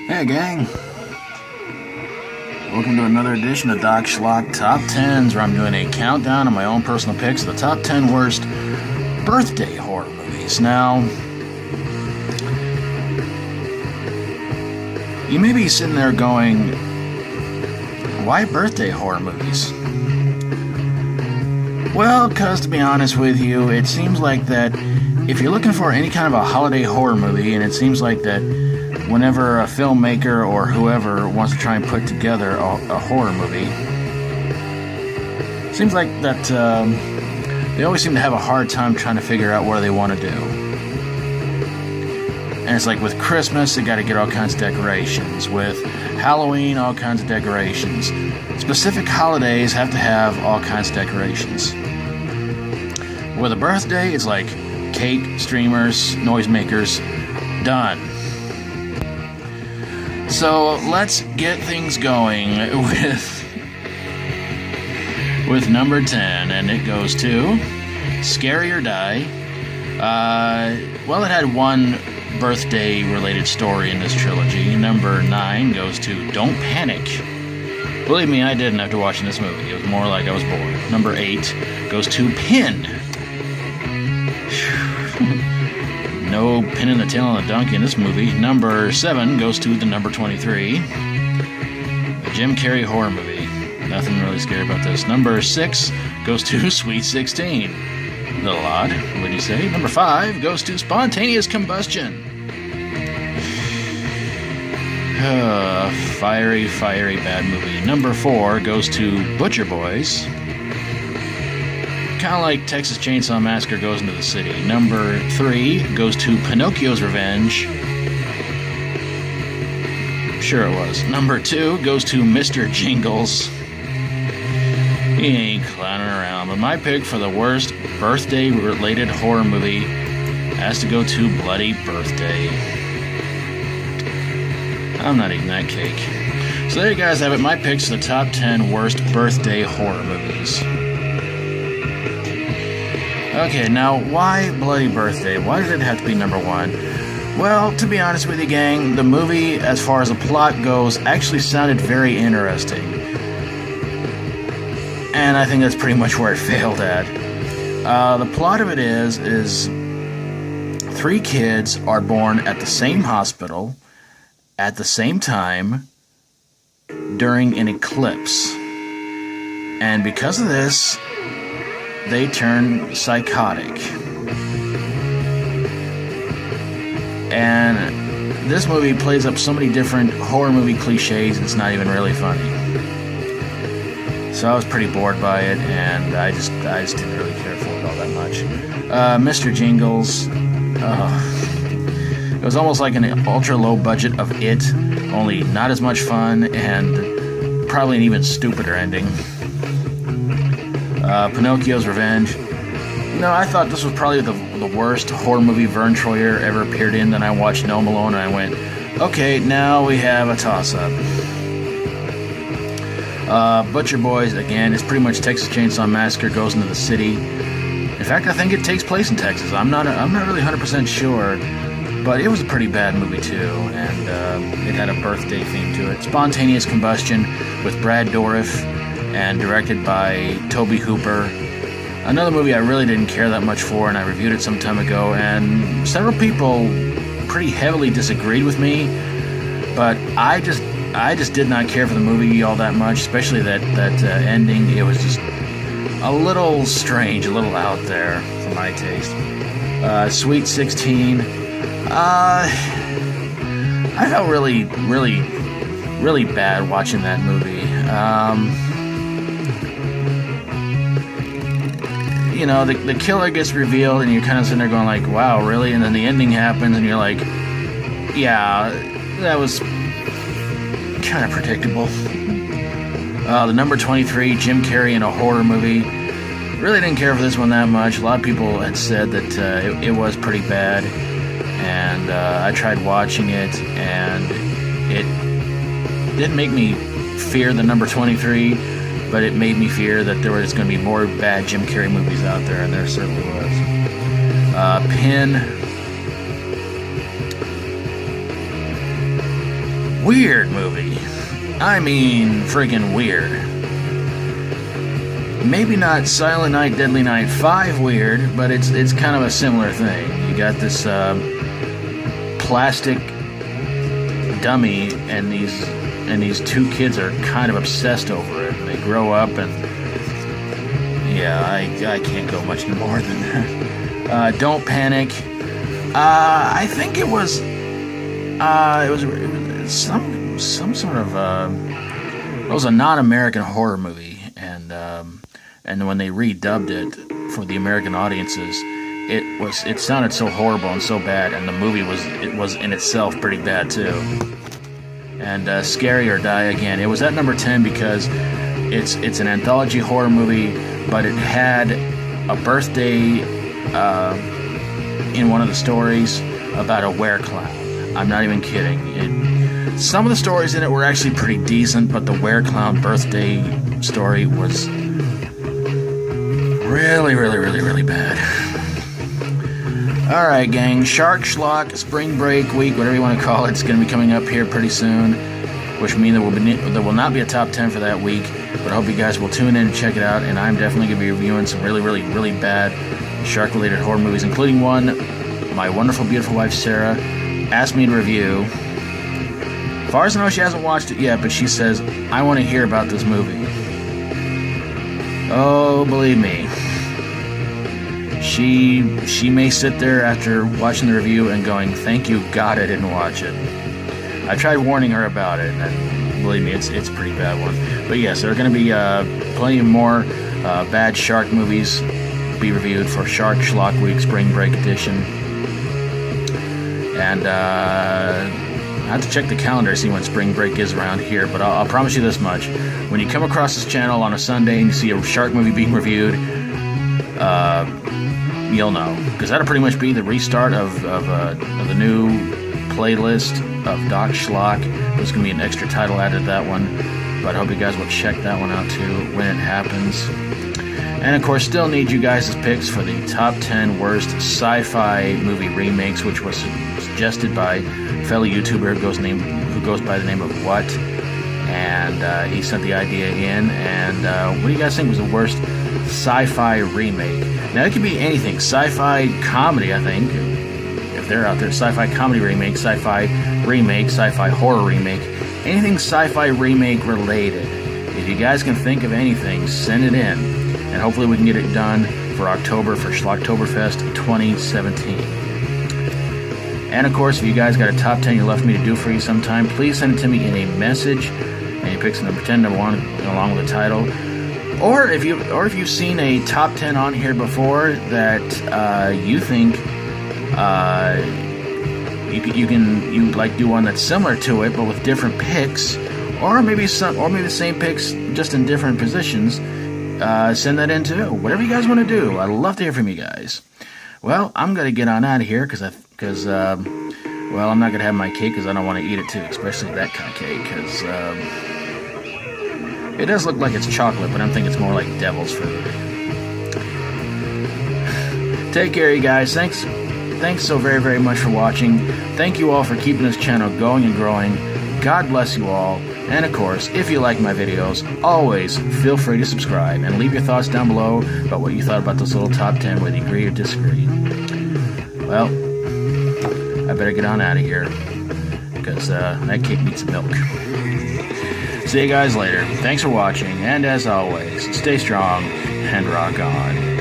Hey gang, welcome to another edition of Doc Schlock Top 10s, where I'm doing a countdown of my own personal picks of the top 10 worst birthday horror movies. Now, you may be sitting there going, why birthday horror movies? Well, because to be honest with you, it seems like that if you're looking for any kind of a holiday horror movie, and it seems like that whenever a filmmaker or whoever wants to try and put together a horror movie, it seems like that they always seem to have a hard time trying to figure out what they want to do. And it's like with Christmas, they got to get all kinds of decorations. With Halloween, all kinds of decorations. Specific holidays have to have all kinds of decorations. With a birthday, it's like cake, streamers, noisemakers, done. So let's get things going with number 10, and it goes to Scary or Die. Well, it had one birthday-related story in this trilogy. Number 9 goes to Don't Panic. Believe me, I didn't after watching this movie. It was more like I was bored. Number 8 goes to Pin. No pin in the tail on the donkey in this movie. Number 7 goes to the number 23. The Jim Carrey horror movie. Nothing really scary about this. Number 6 goes to Sweet 16. A little odd, what do you say? Number 5 goes to Spontaneous Combustion. Fiery bad movie. Number 4 goes to Butcher Boys. Kind of like Texas Chainsaw Massacre goes into the city. Number 3 goes to Pinocchio's Revenge. Sure it was. Number 2 goes to Mr. Jingles. He ain't clowning around, but my pick for the worst birthday-related horror movie has to go to Bloody Birthday. I'm not eating that cake. So there you guys have it. My picks for the top 10 worst birthday horror movies. Okay, now, why Bloody Birthday? Why did it have to be number 1? Well, to be honest with you, gang, the movie, as far as the plot goes, actually sounded very interesting. And I think that's pretty much where it failed at. The plot of it is 3 kids are born at the same hospital, at the same time, during an eclipse. And because of this, they turn psychotic. And this movie plays up so many different horror movie cliches, it's not even really funny. So I was pretty bored by it, and I just didn't really care for it all that much. Mr. Jingles, it was almost like an ultra low budget of It, only not as much fun, and probably an even stupider ending. Pinocchio's Revenge. I thought this was probably the worst horror movie Vern Troyer ever appeared in. Then I watched Home Alone and I went, okay, now we have a toss-up. Butcher Boys, again, it's pretty much Texas Chainsaw Massacre goes into the city. In fact, I think it takes place in Texas. I'm not really 100% sure, but it was a pretty bad movie too, and it had a birthday theme to it. Spontaneous Combustion with Brad Dourif, and directed by Tobe Hooper. Another movie I really didn't care that much for, and I reviewed it some time ago, and several people pretty heavily disagreed with me, but I just did not care for the movie all that much, especially that ending. It was just a little strange, a little out there for my taste. Sweet 16. I felt really bad watching that movie. The killer gets revealed, and you're kind of sitting there going like, wow, really? And then the ending happens, and you're like, yeah, that was kind of predictable. The number 23, Jim Carrey in a horror movie. Really didn't care for this one that much. A lot of people had said that it was pretty bad, and I tried watching it, and it didn't make me fear the number 23, but it made me fear that there was going to be more bad Jim Carrey movies out there, and there certainly was. Pin. Weird movie. I mean, freaking weird. Maybe not Silent Night, Deadly Night 5 weird, but it's kind of a similar thing. You got this plastic dummy, and these two kids are kind of obsessed over it. They grow up, and yeah, I can't go much more than that. Don't Panic. I think it was some sort of it was a non-American horror movie, and when they redubbed it for the American audiences, it sounded so horrible and so bad, and the movie was in itself pretty bad too. And Scary or Die Again. It was at number 10 because it's an anthology horror movie, but it had a birthday in one of the stories about a were-clown. I'm not even kidding. Some of the stories in it were actually pretty decent, but the were-clown birthday story was really, really, really, really bad. Alright, gang. Shark Schlock Spring Break Week, whatever you want to call it, it's going to be coming up here pretty soon, which means there will not be a top 10 for that week, but I hope you guys will tune in and check it out, and I'm definitely going to be reviewing some really, really, really bad shark-related horror movies, including one my wonderful, beautiful wife, Sarah, asked me to review. As far as I know, she hasn't watched it yet, but she says, I want to hear about this movie. Oh, believe me. She may sit there after watching the review and going, thank you God I didn't watch it. I tried warning her about it, and believe me, it's a pretty bad one. But yes, there are going to be plenty more bad shark movies be reviewed for Shark Schlock Week Spring Break Edition. And I have to check the calendar to see when spring break is around here, but I'll promise you this much. When you come across this channel on a Sunday and you see a shark movie being reviewed, you'll know. Because that'll pretty much be the restart of the new playlist of Doc Schlock. There's going to be an extra title added to that one, but I hope you guys will check that one out too when it happens. And of course, still need you guys' picks for the top 10 worst sci-fi movie remakes, which was suggested by a fellow YouTuber who goes by the name of What, and he sent the idea in. And what do you guys think was the worst sci-fi remake? Now, it could be anything. Sci-fi comedy, I think, if they're out there. Sci-fi comedy remake, sci-fi horror remake, anything sci-fi remake related. If you guys can think of anything, send it in. And hopefully we can get it done for October, for Schlocktoberfest 2017. And of course, if you guys got a top 10 you left me to do for you sometime, please send it to me in a message. And you pick number 10, number 1, along with the title. Or if you've seen a top 10 on here before that you think you'd like to do one that's similar to it but with different picks, or maybe the same picks just in different positions. Send that in too. Whatever you guys want to do. I'd love to hear from you guys. Well, I'm going to get on out of here because I'm not going to have my cake because I don't want to eat it too, especially that kind of cake, because it does look like it's chocolate, but I'm thinking it's more like devil's food. Take care, you guys. Thanks so very, very much for watching. Thank you all for keeping this channel going and growing. God bless you all. And of course, if you like my videos, always feel free to subscribe and leave your thoughts down below about what you thought about this little top 10, whether you agree or disagree. Well, I better get on out of here because that cake needs some milk. See you guys later. Thanks for watching, and as always, stay strong and rock on.